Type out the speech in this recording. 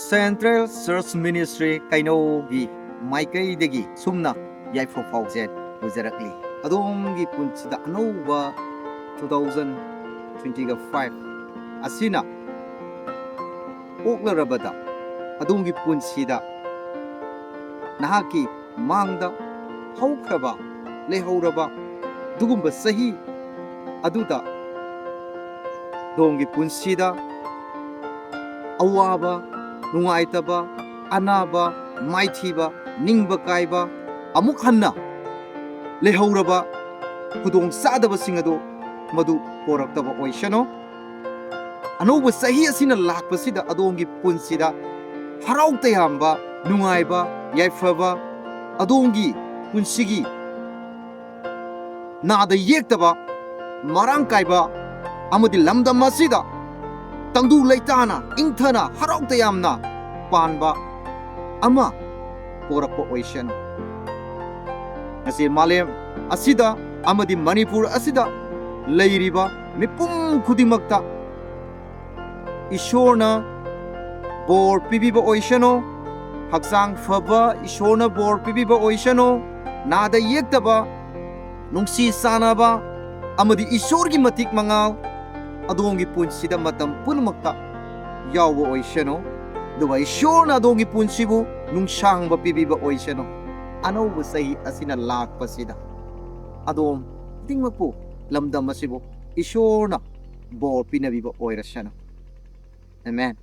Central Church Ministry Kainogi Maikai Sumna Yaifo Fauzen Uzarakli Adongi Punchida Anova 2025 Asina Okla Rabada Adongi Punchida Nahaki Mangda Haukraba Lehauraba Dugumba Sahi Aduda Dongi Punchida Awaba Nungaitaba Anaba Maithiba Ningba Kaiba Amuk Hanna Lehauraba Kudong Sadaba Singado Madu Poraktaba Oishano Anoba Sahi Asina Lakpasida Adongi Punsida Harautayamba Nungaiba Yaifaba Adongi Punsigi Nada Yektaba Marang Kaiba Amadi Lamda Masida Tangdu Leitana Intana Harautayamna Panba Ama Porakpa Oishano Nasi Malem Asida Amadi Manipur Asida Leiriba Mipum Kudimakta Ishorna Bor Pibiba Oishano Haksang Faba Ishorna Bor Pibiba Oishano Nada Yektaba Nungsi Sanaba Amadi Ishorgi Matik Mangaw Adongi Punsida Matam Punumakta Yawa Oishano Duwa Ishorna Adongi Punsibu Nungshang Bapibiba Oishano Ano Wasai Asina Lak Pasida Adom Tingmapu Lamda Masibo Ishorna Bor Pinabiba Oirashano Amen.